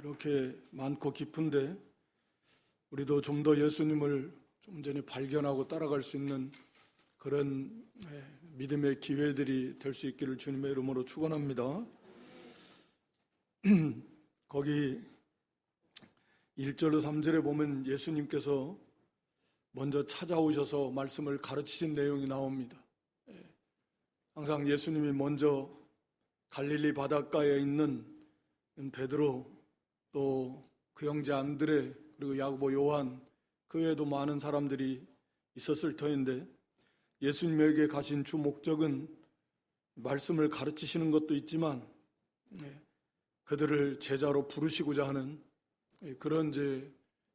이렇게 많고 깊은데 우리도 좀 더 예수님을 좀 전에 발견하고 따라갈 수 있는 그런 믿음의 기회들이 될 수 있기를 주님의 이름으로 축원합니다. 거기 1절로 3절에 보면 예수님께서 먼저 찾아오셔서 말씀을 가르치신 내용이 나옵니다. 항상 예수님이 먼저 갈릴리 바닷가에 있는 베드로, 또 그 형제 안드레, 그리고 야고보, 요한, 그 외에도 많은 사람들이 있었을 터인데 예수님에게 가신 주 목적은 말씀을 가르치시는 것도 있지만 그들을 제자로 부르시고자 하는 그런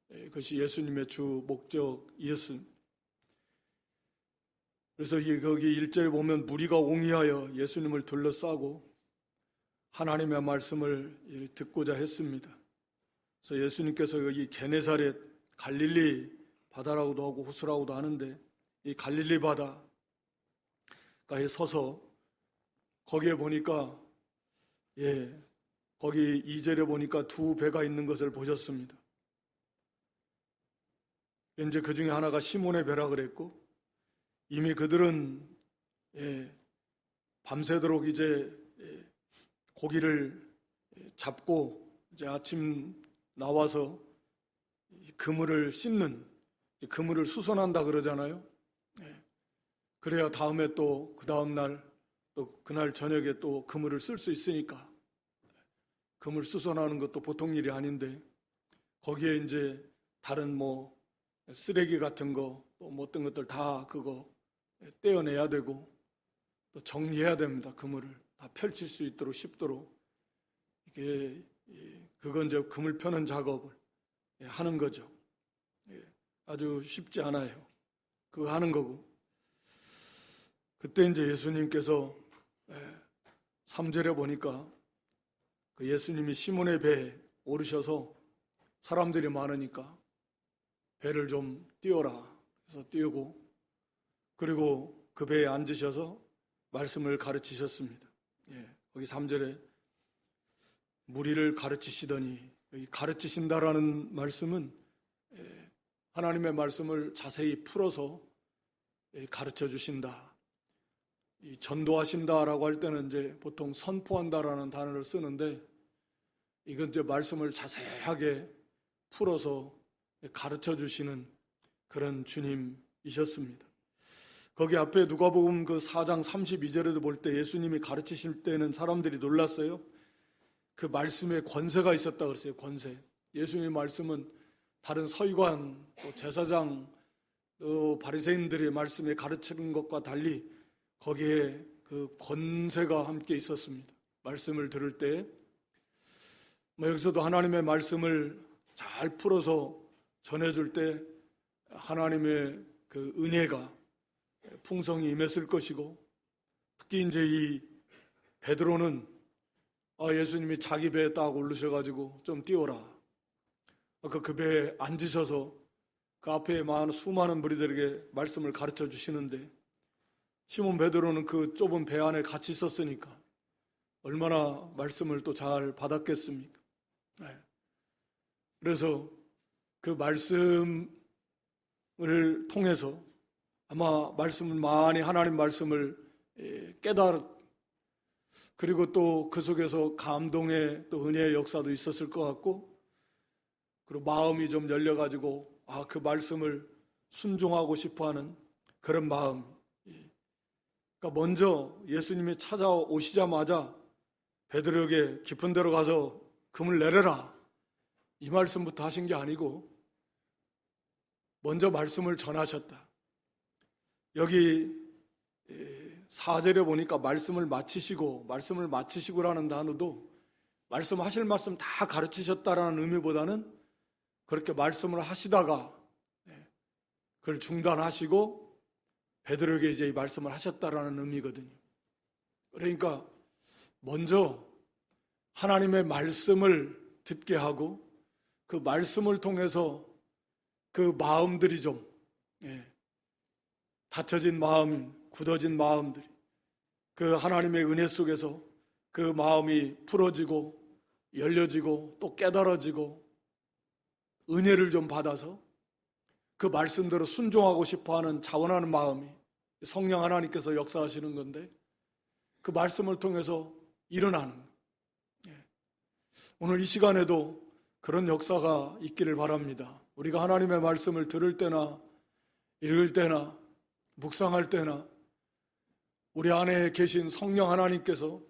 그것이 예수님의 주 목적이었습니다. 그래서 거기 1절에 보면 무리가 옹이하여 예수님을 둘러싸고 하나님의 말씀을 듣고자 했습니다. 그래서 예수님께서 여기 게네사렛, 갈릴리 바다라고도 하고 호수라고도 하는데 이 갈릴리 바다가에 서서 거기에 보니까 거기 2절에 보니까 두 배가 있는 것을 보셨습니다. 이제 그 중에 하나가 시몬의 배라 그랬고, 이미 그들은 밤새도록 이제 고기를 잡고 이제 아침 나와서 그물을 씻는, 그물을 수선한다 그러잖아요. 그래야 다음에 또 그 다음날 또 그날 저녁에 또 그물을 쓸 수 있으니까 그물 수선하는 것도 보통 일이 아닌데 거기에 이제 다른 쓰레기 같은 거 또 어떤 것들 다 그거 떼어내야 되고 또 정리해야 됩니다. 그물을 다 펼칠 수 있도록 쉽도록 이게 그건 이제 그물 펴는 작업을 하는 거죠. 아주 쉽지 않아요. 그거 하는 거고. 그때 이제 예수님께서 3절에 보니까 그 예수님이 시몬의 배에 오르셔서 사람들이 많으니까 배를 좀 띄워라. 그래서 띄우고 그리고 그 배에 앉으셔서 말씀을 가르치셨습니다. 거기 3절에 무리를 가르치시더니, 여기 가르치신다라는 말씀은 하나님의 말씀을 자세히 풀어서 가르쳐 주신다. 이 전도하신다라고 할 때는 이제 보통 선포한다라는 단어를 쓰는데 이건 이제 말씀을 자세하게 풀어서 가르쳐 주시는 그런 주님이셨습니다. 거기 앞에 누가복음 그 4장 32절에도 볼 때 예수님이 가르치실 때는 사람들이 놀랐어요. 그 말씀에 권세가 있었다 그랬어요. 권세. 예수님의 말씀은 다른 서기관, 또 제사장, 또 바리새인들의 말씀에 가르치는 것과 달리 거기에 그 권세가 함께 있었습니다. 말씀을 들을 때 여기서도 하나님의 말씀을 잘 풀어서 전해줄 때 하나님의 그 은혜가 풍성히 임했을 것이고, 특히 이제 이 베드로는 예수님이 자기 배에 딱 오르셔가지고 좀 띄워라. 그 배에 앉으셔서 그 앞에 수많은 무리들에게 말씀을 가르쳐 주시는데 시몬 베드로는 그 좁은 배 안에 같이 있었으니까 얼마나 말씀을 또 잘 받았겠습니까? 그래서 그 말씀을 통해서 아마 말씀을 많이 하나님 말씀을 그리고 또 그 속에서 감동의 또 은혜의 역사도 있었을 것 같고, 그리고 마음이 좀 열려가지고 그 말씀을 순종하고 싶어하는 그런 마음. 그러니까 먼저 예수님이 찾아오시자마자 베드로에게 깊은 데로 가서 그물 내려라 이 말씀부터 하신 게 아니고 먼저 말씀을 전하셨다. 여기 4절에 보니까 말씀을 마치시고라는 단어도 말씀하실 말씀 다 가르치셨다라는 의미보다는 그렇게 말씀을 하시다가 그걸 중단하시고 베드로에게 이제 이 말씀을 하셨다라는 의미거든요. 그러니까 먼저 하나님의 말씀을 듣게 하고 그 말씀을 통해서 그 마음들이 좀 닫혀진 마음, 굳어진 마음들이 그 하나님의 은혜 속에서 그 마음이 풀어지고 열려지고 또 깨달아지고 은혜를 좀 받아서 그 말씀대로 순종하고 싶어하는 자원하는 마음이 성령 하나님께서 역사하시는 건데 그 말씀을 통해서 일어나는 거예요. 오늘 이 시간에도 그런 역사가 있기를 바랍니다. 우리가 하나님의 말씀을 들을 때나 읽을 때나 묵상할 때나 우리 안에 계신 성령 하나님께서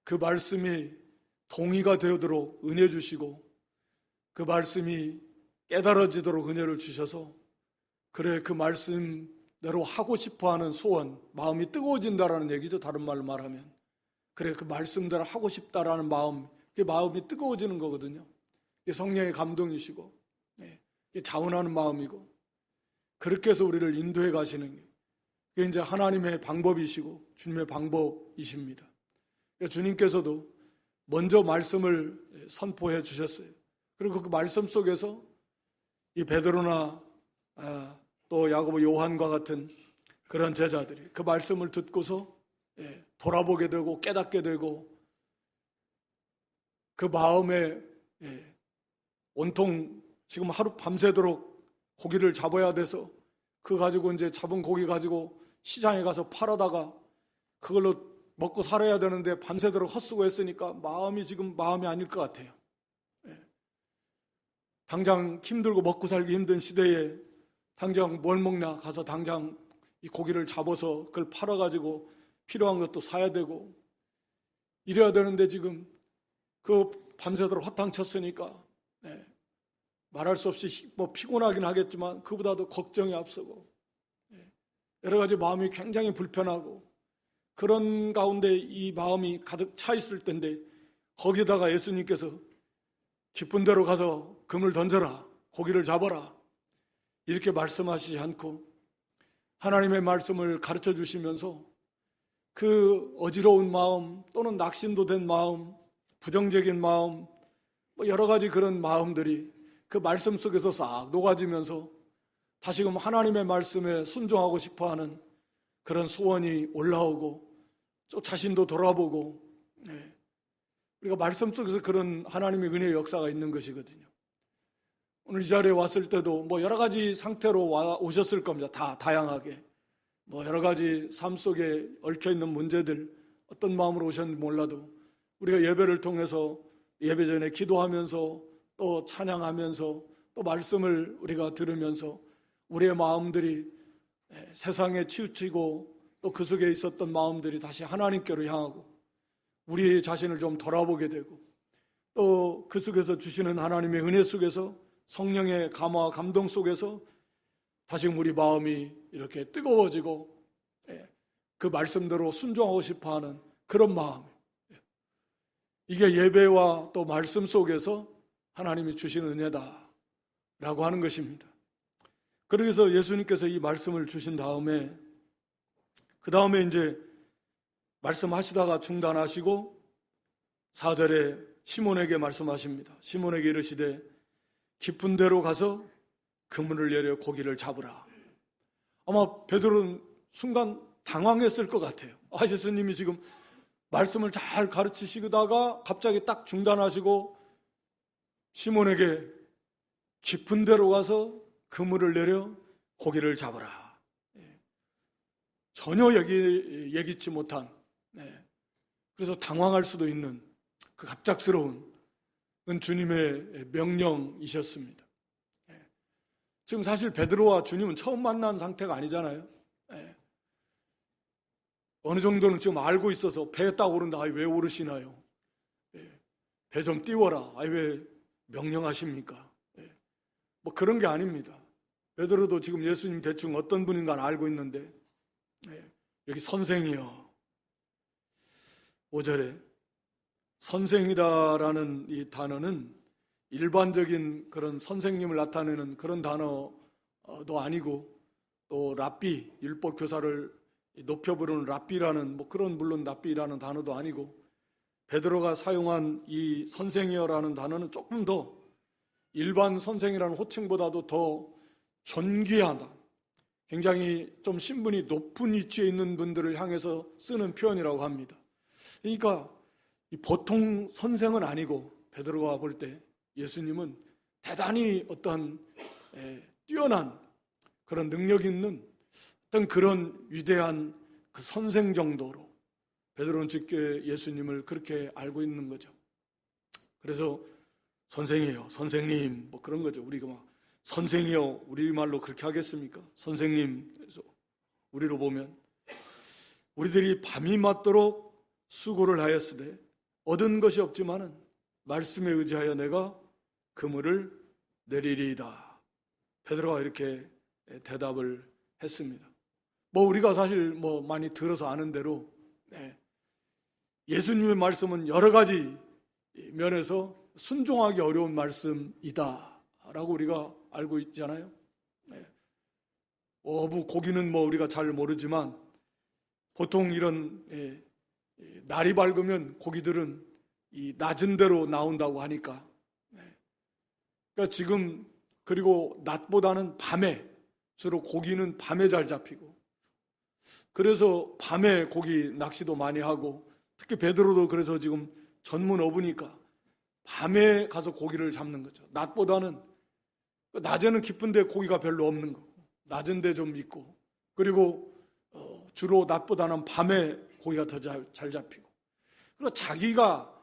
그 말씀이 동의가 되도록 은혜 주시고 그 말씀이 깨달아지도록 은혜를 주셔서 그래 그 말씀대로 하고 싶어하는 소원, 마음이 뜨거워진다라는 얘기죠. 다른 말로 말하면 그래 그 말씀대로 하고 싶다라는 마음, 그 마음이 뜨거워지는 거거든요. 이게 성령의 감동이시고 이게 자원하는 마음이고 그렇게 해서 우리를 인도해 가시는 게 그게 이제 하나님의 방법이시고 주님의 방법이십니다. 주님께서도 먼저 말씀을 선포해 주셨어요. 그리고 그 말씀 속에서 이 베드로나 또 야고보, 요한과 같은 그런 제자들이 그 말씀을 듣고서 돌아보게 되고 깨닫게 되고 그 마음에 온통 지금 하루 밤새도록 고기를 잡아야 돼서 그거 가지고 이제 잡은 고기 가지고 시장에 가서 팔아다가 그걸로 먹고 살아야 되는데 밤새도록 헛수고 했으니까 마음이 지금 마음이 아닐 것 같아요. 당장 힘들고 먹고 살기 힘든 시대에 당장 뭘 먹나 가서 당장 이 고기를 잡아서 그걸 팔아가지고 필요한 것도 사야 되고 이래야 되는데 지금 그 밤새도록 허탕쳤으니까 말할 수 없이 뭐 피곤하긴 하겠지만 그보다도 걱정이 앞서고 여러 가지 마음이 굉장히 불편하고 그런 가운데 이 마음이 가득 차 있을 텐데 거기다가 예수님께서 기쁜 데로 가서 금을 던져라, 고기를 잡아라 이렇게 말씀하시지 않고 하나님의 말씀을 가르쳐 주시면서 그 어지러운 마음 또는 낙심도 된 마음, 부정적인 마음 뭐 여러 가지 그런 마음들이 그 말씀 속에서 싹 녹아지면서 다시금 하나님의 말씀에 순종하고 싶어하는 그런 소원이 올라오고 또 자신도 돌아보고 우리가 말씀 속에서 그런 하나님의 은혜의 역사가 있는 것이거든요. 오늘 이 자리에 왔을 때도 뭐 여러 가지 상태로 오셨을 겁니다. 다 다양하게 뭐 여러 가지 삶 속에 얽혀있는 문제들 어떤 마음으로 오셨는지 몰라도 우리가 예배를 통해서 예배 전에 기도하면서 또 찬양하면서 또 말씀을 우리가 들으면서 우리의 마음들이 세상에 치우치고 또 그 속에 있었던 마음들이 다시 하나님께로 향하고 우리 자신을 좀 돌아보게 되고 또 그 속에서 주시는 하나님의 은혜 속에서 성령의 감화와 감동 속에서 다시금 우리 마음이 이렇게 뜨거워지고 그 말씀대로 순종하고 싶어하는 그런 마음, 이게 예배와 또 말씀 속에서 하나님이 주신 은혜다라고 하는 것입니다. 그래서 예수님께서 이 말씀을 주신 다음에 그 다음에 이제 말씀하시다가 중단하시고 4절에 시몬에게 말씀하십니다. 시몬에게 이르시되 깊은 데로 가서 그물을 내려 고기를 잡으라. 아마 베드로는 순간 당황했을 것 같아요. 예수님이 지금 말씀을 잘 가르치시다가 갑자기 딱 중단하시고 시몬에게 깊은 데로 가서 그물을 내려 고기를 잡으라. 전혀 예기치 못한, 그래서 당황할 수도 있는 그 갑작스러운 주님의 명령이셨습니다. 지금 사실 베드로와 주님은 처음 만난 상태가 아니잖아요. 어느 정도는 지금 알고 있어서 배에 딱 오른다. 왜 오르시나요? 배 좀 띄워라. 왜 명령하십니까? 뭐 그런 게 아닙니다. 베드로도 지금 예수님 대충 어떤 분인가 알고 있는데 여기 선생이요. 5절에 선생이다라는 이 단어는 일반적인 그런 선생님을 나타내는 그런 단어도 아니고 또 랍비, 율법 교사를 높여 부르는 랍비라는 뭐 그런 물론 랍비라는 단어도 아니고 베드로가 사용한 이 선생이여라는 단어는 조금 더 일반 선생이라는 호칭보다도 더 존귀하다. 굉장히 좀 신분이 높은 위치에 있는 분들을 향해서 쓰는 표현이라고 합니다. 그러니까 보통 선생은 아니고 베드로가 볼 때 예수님은 대단히 어떠한 뛰어난 그런 능력 있는 어떤 그런 위대한 그 선생 정도로 베드로는 쉽게 예수님을 그렇게 알고 있는 거죠. 그래서 선생이요, 선생님, 뭐 그런 거죠. 우리가 막 선생이요, 우리말로 그렇게 하겠습니까? 선생님. 그래서 우리로 보면 우리들이 밤이 맞도록 수고를 하였으되 얻은 것이 없지만은 말씀에 의지하여 내가 그물을 내리리이다. 베드로가 이렇게 대답을 했습니다. 뭐 우리가 사실 뭐 많이 들어서 아는 대로 예수님의 말씀은 여러 가지 면에서 순종하기 어려운 말씀이다 라고 우리가 알고 있잖아요. 어부 고기는 뭐 우리가 잘 모르지만 보통 이런 날이 밝으면 고기들은 이 낮은 데로 나온다고 하니까, 그러니까 지금 그리고 낮보다는 밤에 주로 고기는 밤에 잘 잡히고, 그래서 밤에 고기 낚시도 많이 하고, 특히 베드로도 그래서 지금 전문 어부니까 밤에 가서 고기를 잡는 거죠. 낮보다는, 낮에는 깊은데 고기가 별로 없는 거고, 낮은 데 좀 있고, 그리고 주로 낮보다는 밤에 고기가 더 잘 잡히고, 그리고 자기가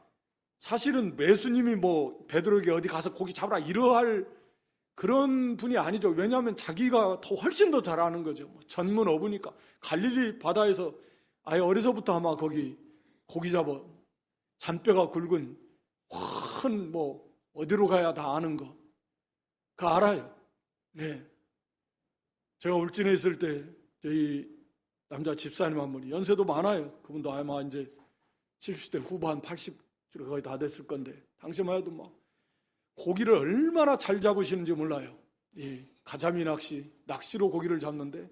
사실은 예수님이 뭐 베드로에게 어디 가서 고기 잡아라 이러할 그런 분이 아니죠. 왜냐하면 자기가 더 훨씬 더 잘 아는 거죠. 전문 어부니까. 갈릴리 바다에서 아예 어려서부터 아마 거기 고기 잡아 잔뼈가 굵은 큰 뭐 어디로 가야 다 아는 거 그거 알아요. 네. 제가 울진에 있을 때 저희 남자 집사님 한 분이 연세도 많아요. 그분도 아마 이제 70대 후반 80 거의 다 됐을 건데 당시만 해도 막 고기를 얼마나 잘 잡으시는지 몰라요. 이 가자미 낚시로 고기를 잡는데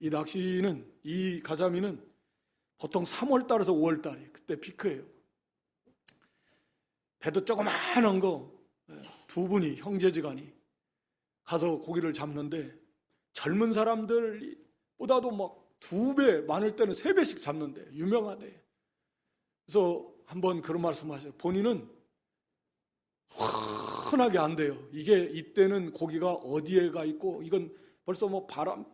이 가자미는 보통 3월 달에서 5월 달이 그때 피크예요. 배도 조그마한 거 두 분이 형제지간이 가서 고기를 잡는데 젊은 사람들보다도 막 2배, 많을 때는 3배씩 잡는데 유명하대. 그래서 한번 그런 말씀하셨어요. 본인은 흔하게 안 돼요. 이게 이때는 고기가 어디에가 있고 이건 벌써 뭐 바람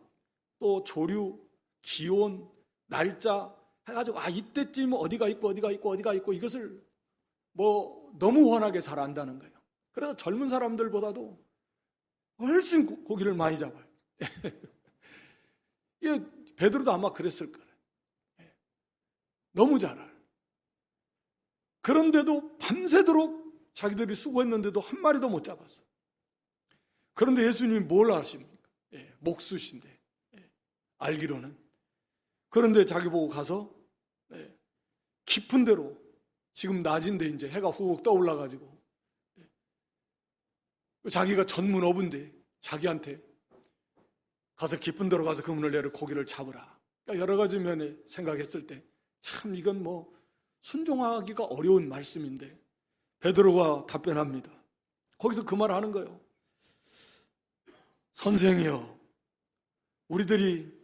또 조류 기온 날짜 해가지고 이때쯤 어디가 있고 이것을 뭐 너무 훤하게 잘 안다는 거예요. 그래서 젊은 사람들보다도 훨씬 고기를 많이 잡아요. 이게 베드로도 아마 그랬을 거예요. 너무 잘 알아요. 그런데도 밤새도록 자기들이 수고했는데도 한 마리도 못 잡았어. 그런데 예수님이 뭘 아십니까? 목수신데 알기로는. 그런데 자기 보고 가서 깊은 데로 지금 낮인데 이제 해가 훅 떠올라가지고 자기가 전문 어부인데 자기한테 가서 깊은 데로 가서 그물을 내려 고기를 잡으라. 그러니까 여러 가지 면에 생각했을 때 참 이건 뭐 순종하기가 어려운 말씀인데 베드로가 답변합니다. 거기서 그 말 하는 거예요. 선생이여, 우리들이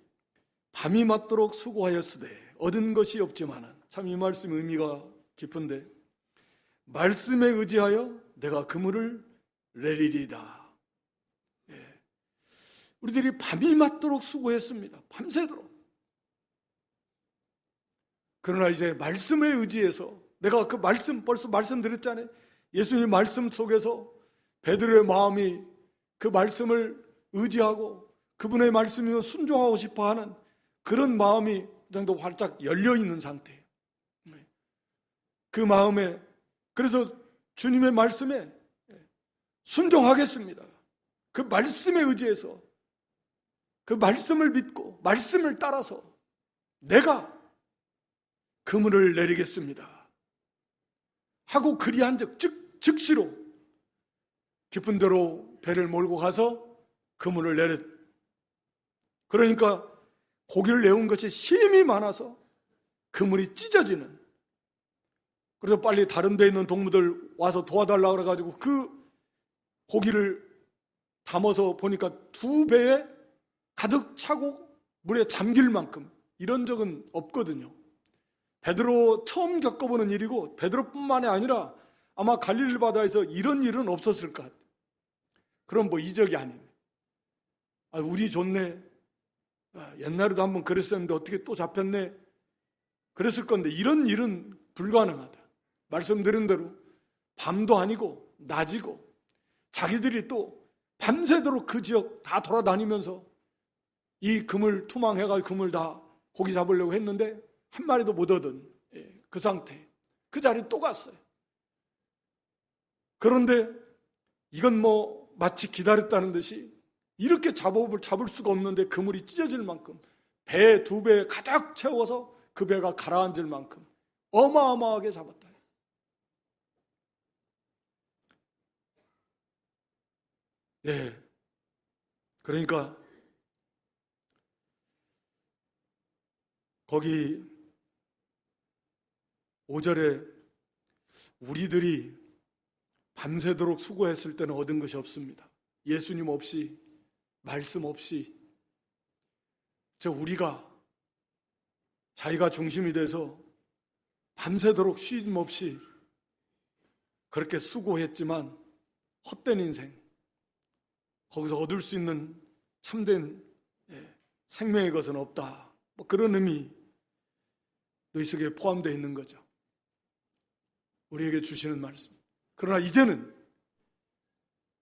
밤이 맞도록 수고하였으되 얻은 것이 없지만은, 참 이 말씀 의미가 깊은데, 말씀에 의지하여 내가 그물을 내리리이다. 우리들이 밤이 맞도록 수고했습니다. 밤새도록. 그러나 이제 말씀에 의지해서 내가 그 말씀 벌써 말씀드렸잖아요. 예수님 말씀 속에서 베드로의 마음이 그 말씀을 의지하고 그분의 말씀이면 순종하고 싶어하는 그런 마음이 그 정도 활짝 열려있는 상태예요. 그 마음에, 그래서 주님의 말씀에 순종하겠습니다. 그 말씀에 의지해서 그 말씀을 믿고 말씀을 따라서 내가 그물을 내리겠습니다 하고 그리한즉 즉시로 깊은 데로 배를 몰고 가서 그물을 내렸. 그러니까 고기를 내온 것이 힘이 많아서 그물이 찢어지는. 그래서 빨리 다른 데 있는 동무들 와서 도와달라고 그래가지고 그 고기를 담아서 보니까 2배에 가득 차고 물에 잠길 만큼, 이런 적은 없거든요. 베드로 처음 겪어보는 일이고 베드로뿐만이 아니라 아마 갈릴리 바다에서 이런 일은 없었을 것 같아요. 그럼 뭐 이적이 아니네. 우리 좋네. 옛날에도 한번 그랬었는데 어떻게 또 잡혔네. 그랬을 건데 이런 일은 불가능하다. 말씀드린 대로 밤도 아니고 낮이고 자기들이 또 밤새도록 그 지역 다 돌아다니면서 이 그물 투망해가지고 그물 다 고기 잡으려고 했는데 한 마리도 못 얻은 그 상태. 그 자리에 또 갔어요. 그런데 이건 뭐 마치 기다렸다는 듯이 이렇게 잡을 수가 없는데 그물이 찢어질 만큼 배 2배 가득 채워서 그 배가 가라앉을 만큼 어마어마하게 잡았다. 네. 그러니까 거기 5절에 우리들이 밤새도록 수고했을 때는 얻은 것이 없습니다. 예수님 없이, 말씀 없이, 우리가 자기가 중심이 돼서 밤새도록 쉼 없이 그렇게 수고했지만 헛된 인생, 거기서 얻을 수 있는 참된 생명의 것은 없다. 뭐 그런 의미 이 속에 포함되어 있는 거죠. 우리에게 주시는 말씀. 그러나 이제는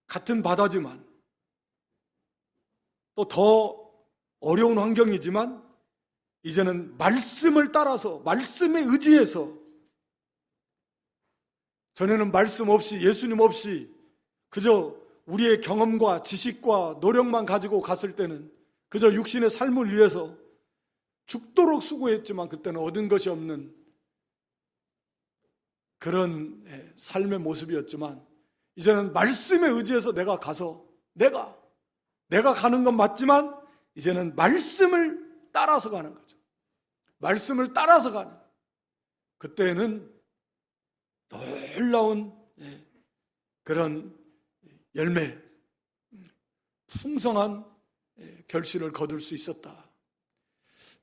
같은 바다지만 또 더 어려운 환경이지만 이제는 말씀을 따라서 말씀에 의지해서 전에는 말씀 없이 예수님 없이 그저 우리의 경험과 지식과 노력만 가지고 갔을 때는 그저 육신의 삶을 위해서 죽도록 수고했지만 그때는 얻은 것이 없는 그런 삶의 모습이었지만 이제는 말씀에 의지해서 내가 가서 내가 가는 건 맞지만 이제는 말씀을 따라서 가는 거죠. 말씀을 따라서 가는 그때는 놀라운 그런 열매, 풍성한 결실을 거둘 수 있었다.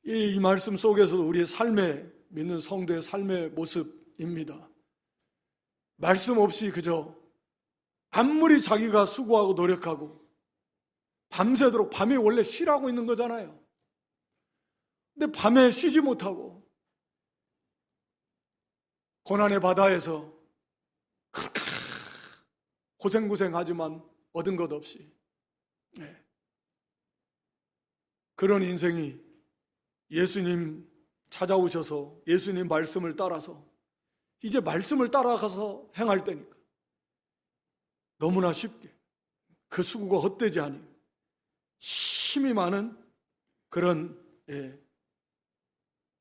이 말씀 속에서도 우리의 삶의 믿는 성도의 삶의 모습입니다. 말씀 없이 그저 아무리 자기가 수고하고 노력하고 밤새도록 밤에 원래 쉬라고 있는 거잖아요. 근데 밤에 쉬지 못하고 고난의 바다에서 그렇게 고생하지만 얻은 것 없이 그런 인생이 예수님 찾아오셔서 예수님 말씀을 따라서 이제 말씀을 따라가서 행할 때니까 너무나 쉽게 그 수고가 헛되지 않니 힘이 많은 그런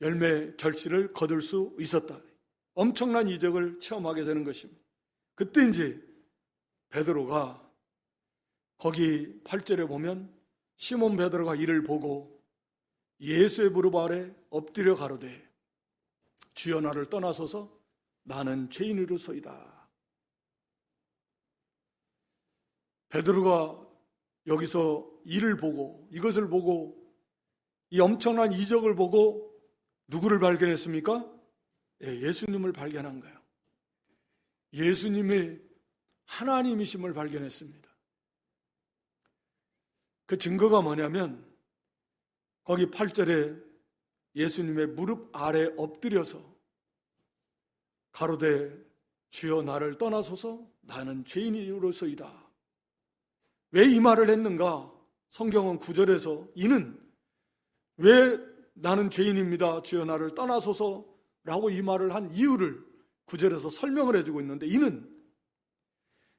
열매 결실을 거둘 수 있었다. 엄청난 이적을 체험하게 되는 것입니다. 그때 이제 베드로가 거기 8절에 보면 시몬 베드로가 이를 보고 예수의 무릎 아래 엎드려 가로되 주여 나를 떠나소서 나는 죄인이로소이다. 베드로가 여기서 이를 보고 이것을 보고 이 엄청난 이적을 보고 누구를 발견했습니까? 예수님을 발견한 거예요. 예수님의 하나님이심을 발견했습니다. 그 증거가 뭐냐면 거기 8절에 예수님의 무릎 아래 엎드려서 가로되 주여 나를 떠나소서 나는 죄인이로소이다. 왜 이 말을 했는가? 성경은 9절에서 이는 왜 나는 죄인입니다. 주여 나를 떠나소서 라고 이 말을 한 이유를 9절에서 설명을 해주고 있는데 이는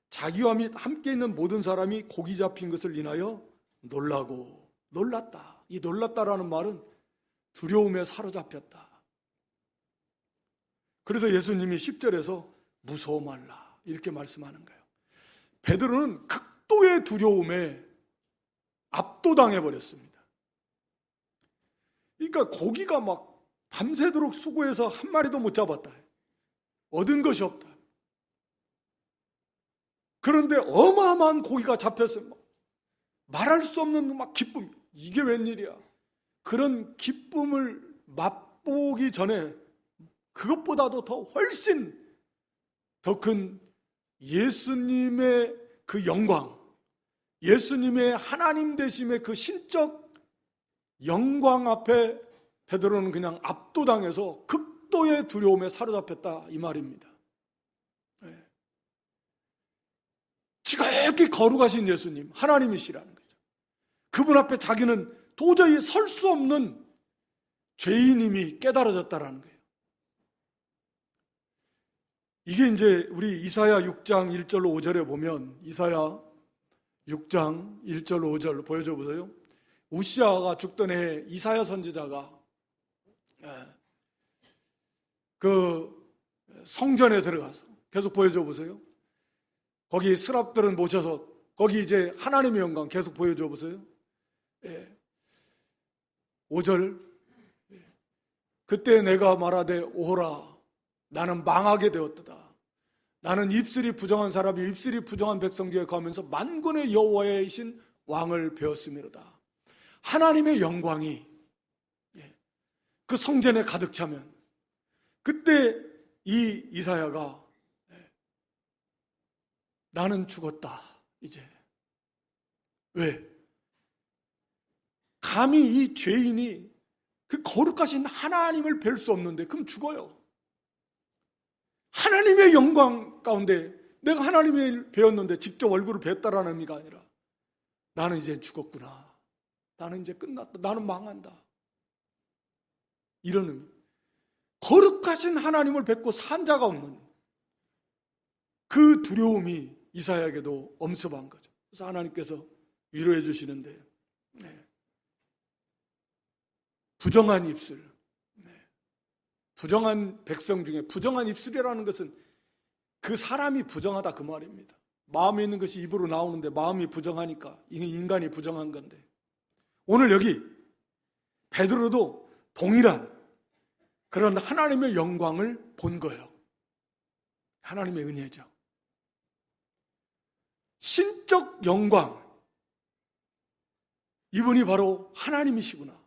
자기와 및 함께 있는 모든 사람이 고기 잡힌 것을 인하여 놀라고 놀랐다. 이 놀랐다라는 말은 두려움에 사로잡혔다. 그래서 예수님이 10절에서 무서워 말라 이렇게 말씀하는 거예요. 베드로는 극도의 두려움에 압도당해 버렸습니다. 그러니까 고기가 막 밤새도록 수고해서 한 마리도 못 잡았다. 얻은 것이 없다. 그런데 어마어마한 고기가 잡혔어요. 말할 수 없는 막 기쁨. 이게 웬일이야. 그런 기쁨을 맛보기 전에 그것보다도 더 훨씬 더 큰 예수님의 그 영광, 예수님의 하나님 되심의 그 신적 영광 앞에 베드로는 그냥 압도당해서 극도의 두려움에 사로잡혔다 이 말입니다. 지극히 거룩하신 예수님, 하나님이시라는 거죠. 그분 앞에 자기는 도저히 설 수 없는 죄인임이 깨달아졌다라는 거예요. 이게 이제 우리 이사야 6장 1절로 5절에 보면, 이사야 6장 1절로 5절 보여줘 보세요. 우시아가 죽던 해 이사야 선지자가 그 성전에 들어가서, 계속 보여줘 보세요. 거기 스랍들은 모셔서 거기 이제 하나님의 영광 계속 보여줘 보세요. 5절. 그때 내가 말하되 오호라 나는 망하게 되었도다. 나는 입술이 부정한 사람이 입술이 부정한 백성 중에 가면서 만군의 여호와이신 왕을 배웠음이로다. 하나님의 영광이 그 성전에 가득 차면 그때 이 이사야가 나는 죽었다 이제. 왜? 감히 이 죄인이 그 거룩하신 하나님을 뵐 수 없는데 그럼 죽어요. 하나님의 영광 가운데 내가 하나님을 배웠는데 직접 얼굴을 뵀다라는 의미가 아니라 나는 이제 죽었구나. 나는 이제 끝났다. 나는 망한다. 이런 의미. 거룩하신 하나님을 뵙고 산 자가 없는 그 두려움이 이사야에게도 엄습한 거죠. 그래서 하나님께서 위로해 주시는데 부정한 입술, 부정한 백성 중에 부정한 입술이라는 것은 그 사람이 부정하다 그 말입니다. 마음에 있는 것이 입으로 나오는데 마음이 부정하니까 인간이 부정한 건데, 오늘 여기 베드로도 동일한 그런 하나님의 영광을 본 거예요. 하나님의 은혜죠. 신적 영광, 이분이 바로 하나님이시구나,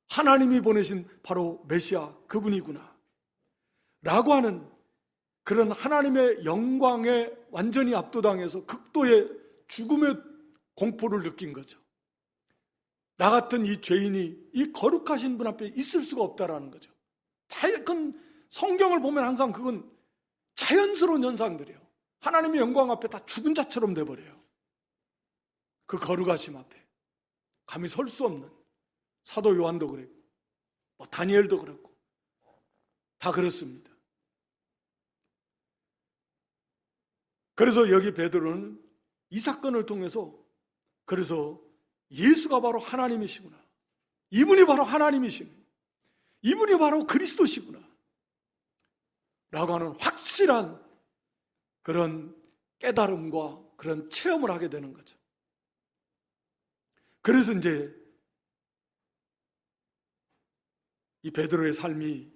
하나님이 보내신 바로 메시아 그분이구나 라고 하는 그런 하나님의 영광에 완전히 압도당해서 극도의 죽음의 공포를 느낀 거죠. 나 같은 이 죄인이 이 거룩하신 분 앞에 있을 수가 없다라는 거죠. 그건 성경을 보면 항상 그건 자연스러운 현상들이에요. 하나님의 영광 앞에 다 죽은 자처럼 돼버려요. 그 거룩하심 앞에 감히 설 수 없는, 사도 요한도 그랬고 다니엘도 그랬고 다 그렇습니다. 그래서 여기 베드로는 이 사건을 통해서 그래서 예수가 바로 하나님이시구나, 이분이 바로 하나님이시구나, 이분이 바로 그리스도시구나 라고 하는 확실한 그런 깨달음과 그런 체험을 하게 되는 거죠. 그래서 이제 이 베드로의 삶이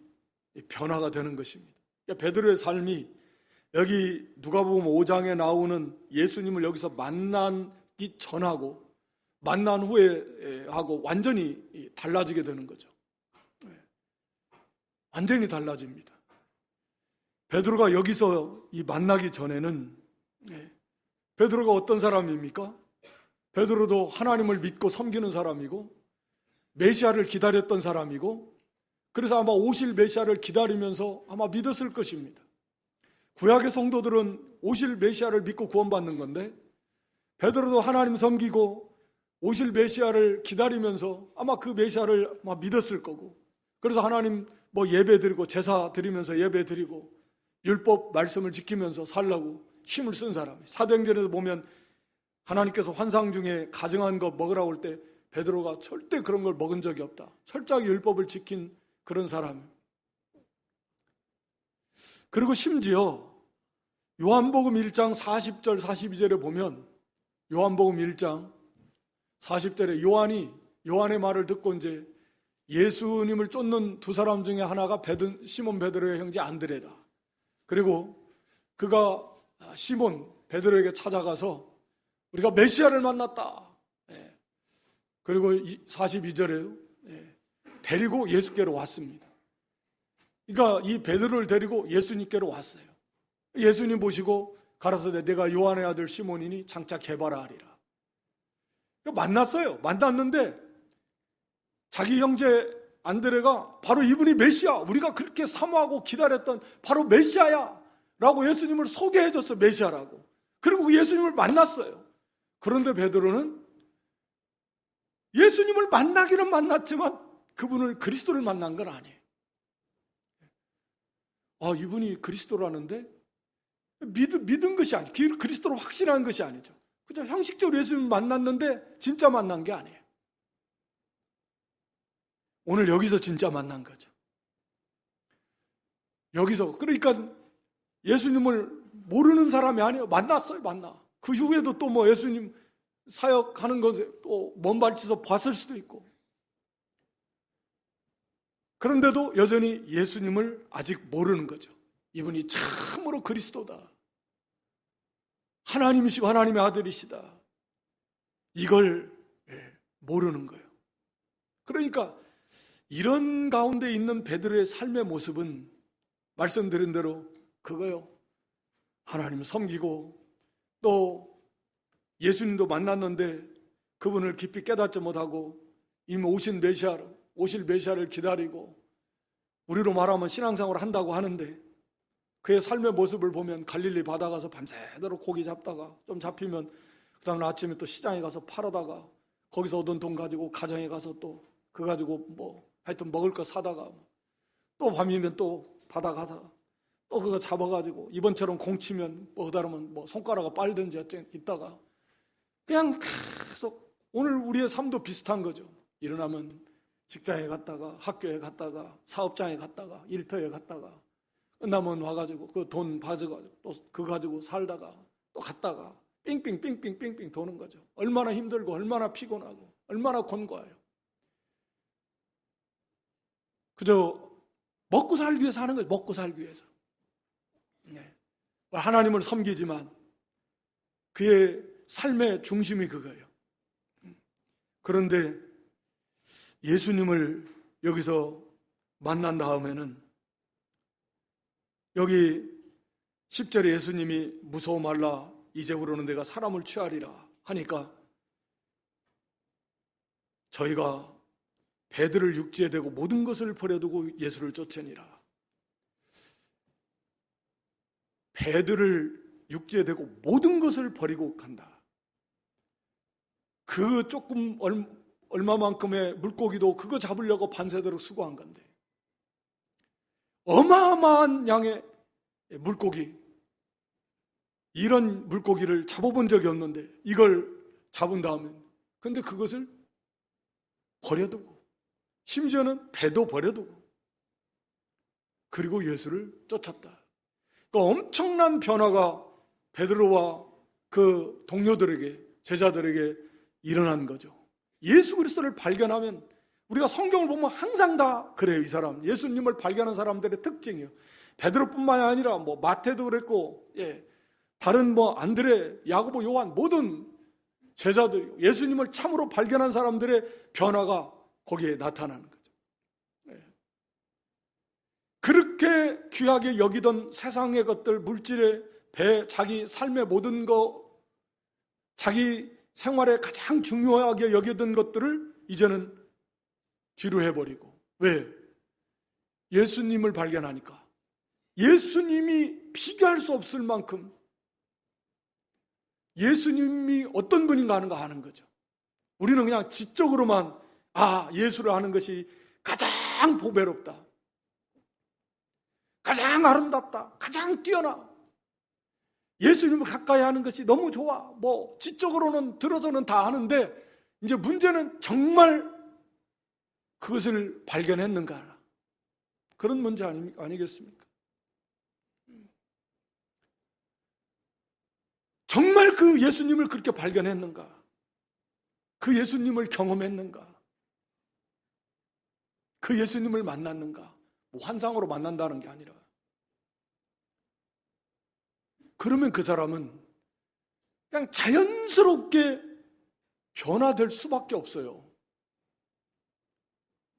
변화가 되는 것입니다. 베드로의 삶이 여기 누가복음 5장에 나오는 예수님을 여기서 만나기 전하고 만난 후에 하고 완전히 달라지게 되는 거죠. 완전히 달라집니다. 베드로가 여기서 이 만나기 전에는 베드로가 어떤 사람입니까? 베드로도 하나님을 믿고 섬기는 사람이고 메시아를 기다렸던 사람이고, 그래서 아마 오실 메시아를 기다리면서 아마 믿었을 것입니다. 구약의 성도들은 오실 메시아를 믿고 구원받는 건데 베드로도 하나님 섬기고 오실 메시아를 기다리면서 아마 그 메시아를 아마 믿었을 거고, 그래서 하나님 예배 드리고 제사 드리면서 예배 드리고 율법 말씀을 지키면서 살라고 힘을 쓴 사람이에요. 사도행전에서 보면 하나님께서 환상 중에 가증한 거 먹으라고 할 때 베드로가 절대 그런 걸 먹은 적이 없다, 철저하게 율법을 지킨 그런 사람. 그리고 심지어 요한복음 1장 40절 42절에 보면, 요한복음 1장 40절에 요한의 말을 듣고 이제 예수님을 쫓는 두 사람 중에 하나가 시몬 베드로의 형제 안드레다. 그리고 그가 시몬 베드로에게 찾아가서 우리가 메시아를 만났다. 그리고 42절에요. 데리고 예수께로 왔습니다. 그러니까 이 베드로를 데리고 예수님께로 왔어요. 예수님 보시고 가라사대 내가 요한의 아들 시몬이니 장차 개바라 하리라. 만났어요. 만났는데 자기 형제 안드레가 바로 이분이 메시아, 우리가 그렇게 사모하고 기다렸던 바로 메시아야 라고 예수님을 소개해줬어. 메시아라고. 그리고 그 예수님을 만났어요. 그런데 베드로는 예수님을 만나기는 만났지만 그분을 그리스도를 만난 건 아니에요. 아, 이분이 그리스도라는데 믿은 것이 아니죠. 그리스도로 확신한 것이 아니죠. 그죠? 형식적으로 예수님을 만났는데 진짜 만난 게 아니에요. 오늘 여기서 진짜 만난 거죠. 여기서. 그러니까 예수님을 모르는 사람이 아니에요. 만났어요. 만나. 그 후에도 또 뭐 예수님 사역하는 것에 또 먼 발치서 봤을 수도 있고. 그런데도 여전히 예수님을 아직 모르는 거죠. 이분이 참으로 그리스도다. 하나님이시고 하나님의 아들이시다. 이걸 모르는 거예요. 그러니까 이런 가운데 있는 베드로의 삶의 모습은 말씀드린 대로 그거요. 하나님을 섬기고 또 예수님도 만났는데 그분을 깊이 깨닫지 못하고 이미 오실 메시아를 기다리고 우리로 말하면 신앙생활을 한다고 하는데 그의 삶의 모습을 보면 갈릴리 바다 가서 밤새도록 고기 잡다가 좀 잡히면 그 다음날 아침에 또 시장에 가서 팔아다가 거기서 얻은 돈 가지고 가정에 가서 또 그거 가지고 뭐 하여튼 먹을 거 사다가 또 밤이면 또 바다 가서 또 그거 잡아가지고 이번처럼 공치면 뭐 그다음은 뭐 손가락을 빨든지 어째 있다가 그냥 계속 오늘 우리의 삶도 비슷한 거죠. 일어나면 직장에 갔다가 학교에 갔다가 사업장에 갔다가 일터에 갔다가 끝나면 와가지고 그 돈 받아가지고 또 그거 가지고 살다가 또 갔다가 삥삥 도는 거죠. 얼마나 힘들고 얼마나 피곤하고 얼마나 곤고해요. 그저 먹고 살기 위해서 하는 거죠. 먹고 살기 위해서. 네. 하나님을 섬기지만 그의 삶의 중심이 그거예요. 그런데 예수님을 여기서 만난 다음에는 여기 10절에 예수님이 무서워 말라 이제부로는 내가 사람을 취하리라 하니까 저희가 배들을 육지에 대고 모든 것을 버려두고 예수를 쫓으니라. 배들을 육지에 대고 모든 것을 버리고 간다. 그 조금 얼마만큼의 물고기도 그거 잡으려고 밤새도록 수고한 건데 어마어마한 양의 물고기, 이런 물고기를 잡아본 적이 없는데 이걸 잡은 다음에 근데 그것을 버려두고 심지어는 배도 버려두고 그리고 예수를 쫓았다. 그러니까 엄청난 변화가 베드로와 그 동료들에게, 제자들에게 일어난 거죠. 예수 그리스도를 발견하면 우리가 성경을 보면 항상 다 그래요. 이 사람 예수님을 발견한 사람들의 특징이에요. 베드로뿐만이 아니라 뭐 마태도 그랬고, 다른 뭐 안드레, 야고보, 요한 모든 제자들 예수님을 참으로 발견한 사람들의 변화가 거기에 나타나는 거죠. 그렇게 귀하게 여기던 세상의 것들, 물질의 배, 자기 삶의 모든 것, 자기 생활에 가장 중요하게 여기던 것들을 이제는 뒤로 해버리고. 왜? 예수님을 발견하니까. 예수님이 비교할 수 없을 만큼 예수님이 어떤 분인가 하는 거 아는 거죠. 우리는 그냥 지적으로만 예수를 아는 것이 가장 보배롭다, 가장 아름답다, 가장 뛰어나, 예수님을 가까이 하는 것이 너무 좋아. 뭐 지적으로는 들어서는 다 아는데 이제 문제는 정말 그것을 발견했는가, 그런 문제 아니겠습니까? 정말 그 예수님을 그렇게 발견했는가? 그 예수님을 경험했는가? 그 예수님을 만났는가? 뭐 환상으로 만난다는 게 아니라. 그러면 그 사람은 그냥 자연스럽게 변화될 수밖에 없어요.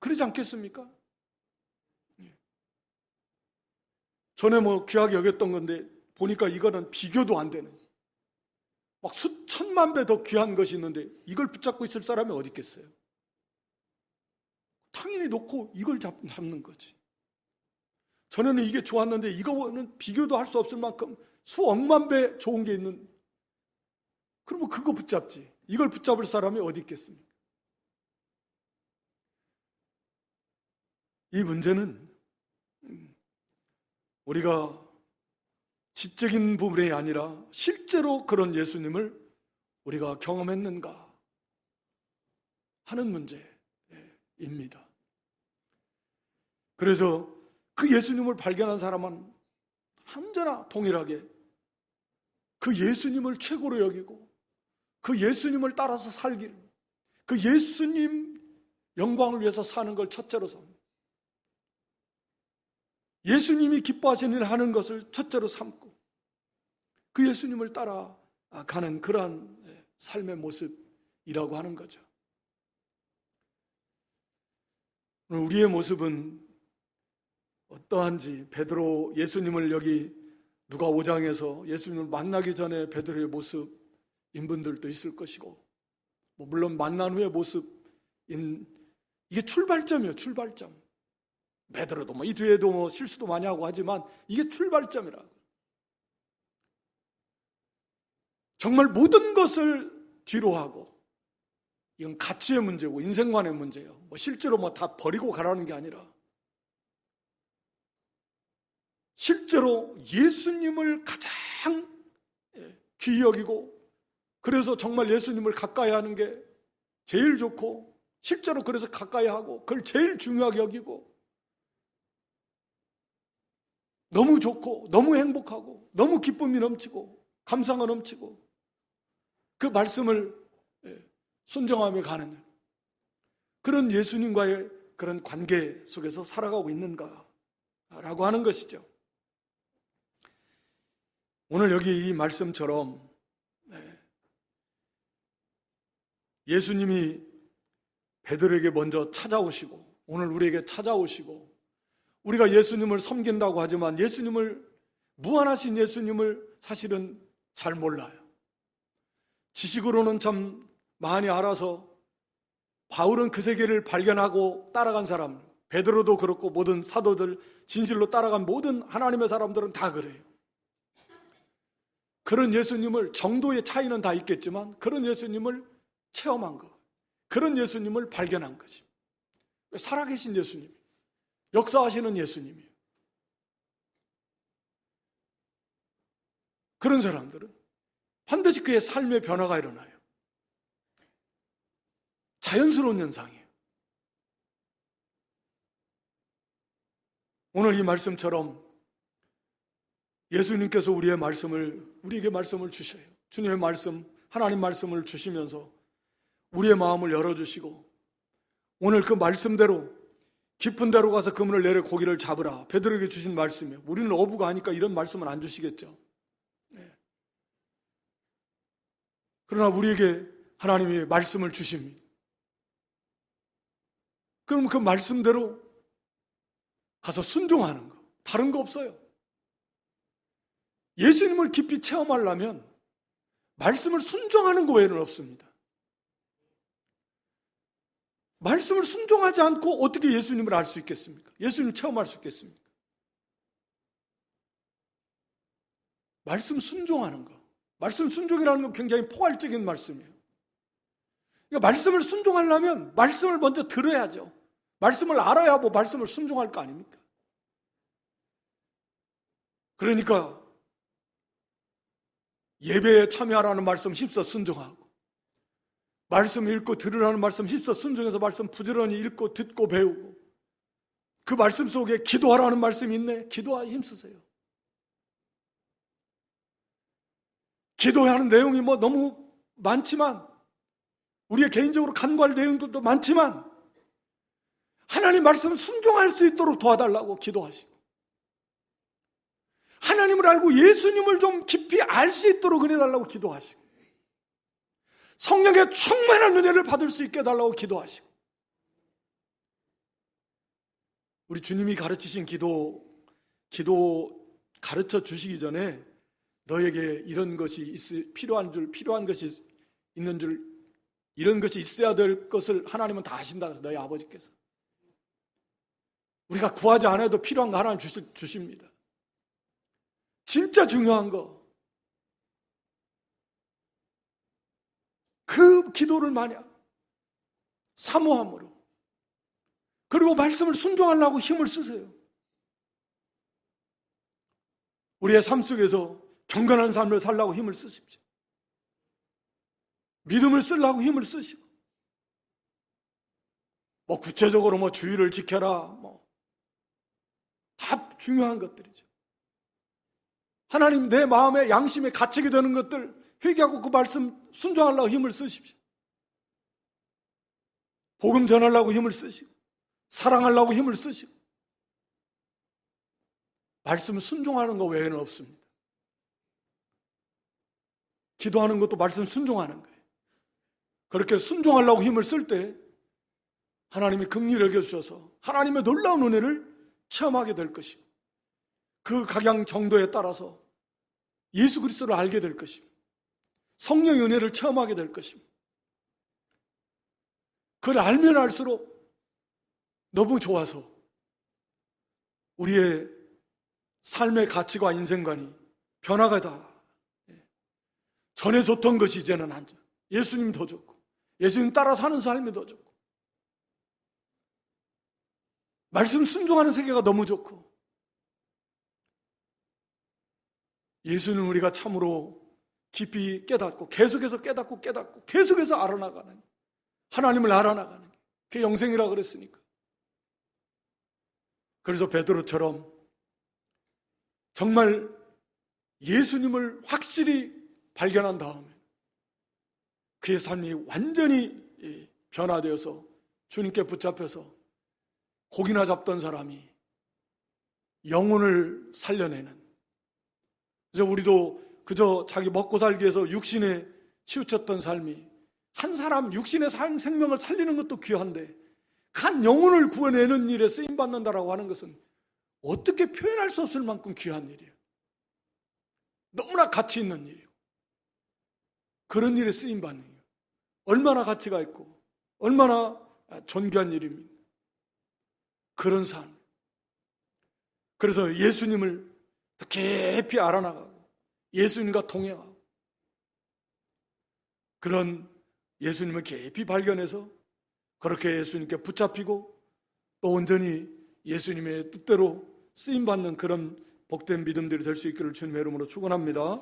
그러지 않겠습니까? 전에 뭐 귀하게 여겼던 건데 보니까 이거는 비교도 안 되는, 막 수천만 배 더 귀한 것이 있는데 이걸 붙잡고 있을 사람이 어디 있겠어요? 당연히 놓고 이걸 잡는 거지. 전에는 이게 좋았는데 이거는 비교도 할 수 없을 만큼 수억만 배 좋은 게 있는, 그러면 그거 붙잡지. 이걸 붙잡을 사람이 어디 있겠습니까? 이 문제는 우리가 지적인 부분이 아니라 실제로 그런 예수님을 우리가 경험했는가 하는 문제입니다. 그래서 그 예수님을 발견한 사람은 언제나 동일하게 그 예수님을 최고로 여기고 그 예수님을 따라서 살기를, 그 예수님 영광을 위해서 사는 걸 첫째로 삼고 예수님이 기뻐하시는 일 하는 것을 첫째로 삼고 그 예수님을 따라가는 그러한 삶의 모습이라고 하는 거죠. 우리의 모습은 어떠한지, 베드로 예수님을 여기 누가 5장에서 예수님을 만나기 전에 베드로의 모습인 분들도 있을 것이고, 물론 만난 후의 모습인, 이게 출발점이에요. 출발점. 베드로도 이 뒤에도 실수도 많이 하고 하지만 이게 출발점이라고. 정말 모든 것을 뒤로 하고, 이건 가치의 문제고 인생관의 문제예요. 실제로 다 버리고 가라는 게 아니라 실제로 예수님을 가장 귀히 여기고, 그래서 정말 예수님을 가까이 하는 게 제일 좋고, 실제로 그래서 가까이 하고 그걸 제일 중요하게 여기고, 너무 좋고 너무 행복하고 너무 기쁨이 넘치고 감사가 넘치고 그 말씀을 순종하며 가는 그런 예수님과의 그런 관계 속에서 살아가고 있는가라고 하는 것이죠. 오늘 여기 이 말씀처럼 예수님이 베드로에게 먼저 찾아오시고 오늘 우리에게 찾아오시고, 우리가 예수님을 섬긴다고 하지만 예수님을, 무한하신 예수님을 사실은 잘 몰라요. 지식으로는 참 많이 알아서 바울은 그 세계를 발견하고 따라간 사람, 베드로도 그렇고 모든 사도들, 진실로 따라간 모든 하나님의 사람들은 다 그래요. 그런 예수님을, 정도의 차이는 다 있겠지만 그런 예수님을 체험한 것, 그런 예수님을 발견한 것입니다. 살아계신 예수님, 역사하시는 예수님이에요. 그런 사람들은 반드시 그의 삶의 변화가 일어나요. 자연스러운 현상이에요. 오늘 이 말씀처럼 예수님께서 우리에게 말씀을 주셔요. 주님의 말씀, 하나님 말씀을 주시면서 우리의 마음을 열어주시고, 오늘 그 말씀대로 깊은 데로 가서 그물을 내려 고기를 잡으라, 베드로에게 주신 말씀이에요. 우리는 어부가 하니까 이런 말씀은 안 주시겠죠. 그러나 우리에게 하나님이 말씀을 주십니다. 그럼 그 말씀대로 가서 순종하는 거, 다른 거 없어요. 예수님을 깊이 체험하려면 말씀을 순종하는 거 외에는 없습니다. 말씀을 순종하지 않고 어떻게 예수님을 알 수 있겠습니까? 예수님을 체험할 수 있겠습니까? 말씀 순종하는 거. 말씀 순종이라는 건 굉장히 포괄적인 말씀이에요. 그러니까 말씀을 순종하려면 말씀을 먼저 들어야죠. 말씀을 알아야 말씀을 순종할 거 아닙니까? 그러니까 예배에 참여하라는 말씀 힘써 순종하고, 말씀 읽고 들으라는 말씀 힘써 순종해서 말씀 부지런히 읽고 듣고 배우고, 그 말씀 속에 기도하라는 말씀이 있네, 기도하에 힘쓰세요. 기도하는 내용이 너무 많지만, 우리의 개인적으로 간구할 내용들도 많지만, 하나님 말씀을 순종할 수 있도록 도와달라고 기도하시고, 하나님을 알고 예수님을 좀 깊이 알 수 있도록 은혜달라고 기도하시고, 성령의 충만한 은혜를 받을 수 있게 해달라고 기도하시고, 우리 주님이 가르치신 기도 가르쳐 주시기 전에 너에게 이런 것이 필요한 것이 있는 줄, 이런 것이 있어야 될 것을 하나님은 다 아신다. 너희 아버지께서. 우리가 구하지 않아도 필요한 거 하나님 주십니다. 진짜 중요한 거. 그 기도를 만약 사모함으로, 그리고 말씀을 순종하려고 힘을 쓰세요. 우리의 삶 속에서 경건한 삶을 살려고 힘을 쓰십시오. 믿음을 쓰려고 힘을 쓰시고, 구체적으로 주의를 지켜라, 다 중요한 것들이죠. 하나님, 내 마음에 양심에 갇히게 되는 것들 회개하고 그 말씀 순종하려고 힘을 쓰십시오. 복음 전하려고 힘을 쓰시고, 사랑하려고 힘을 쓰시고, 말씀 순종하는 것 외에는 없습니다. 기도하는 것도 말씀 순종하는 거예요. 그렇게 순종하려고 힘을 쓸 때 하나님이 긍휼히 여겨주셔서 하나님의 놀라운 은혜를 체험하게 될 것이고, 그 각양 정도에 따라서 예수 그리스도를 알게 될 것이고, 성령의 은혜를 체험하게 될 것입니다. 그걸 알면 알수록 너무 좋아서 우리의 삶의 가치와 인생관이 변화가 다. 전에 좋던 것이 이제는 안 좋아. 예수님 더 좋고, 예수님 따라 사는 삶이 더 좋고, 말씀 순종하는 세계가 너무 좋고, 예수는 우리가 참으로 깊이 깨닫고 계속해서 깨닫고 계속해서 알아나가는, 하나님을 알아나가는 게 그게 영생이라 그랬으니까. 그래서 베드로처럼 정말 예수님을 확실히 발견한 다음에 그의 삶이 완전히 변화되어서 주님께 붙잡혀서 고기나 잡던 사람이 영혼을 살려내는, 그래서 우리도 그저 자기 먹고 살기 위해서 육신에 치우쳤던 삶이, 한 사람 육신의 생명을 살리는 것도 귀한데 한 영혼을 구해내는 일에 쓰임받는다라고 하는 것은 어떻게 표현할 수 없을 만큼 귀한 일이에요. 너무나 가치 있는 일이에요. 그런 일에 쓰임받는 일이에요. 얼마나 가치가 있고 얼마나 존귀한 일입니다. 그런 삶. 그래서 예수님을 더 깊이 알아나가고 예수님과 동행하고, 그런 예수님을 깊이 발견해서 그렇게 예수님께 붙잡히고 또 온전히 예수님의 뜻대로 쓰임받는 그런 복된 믿음들이 될 수 있기를 주님의 이름으로 축원합니다.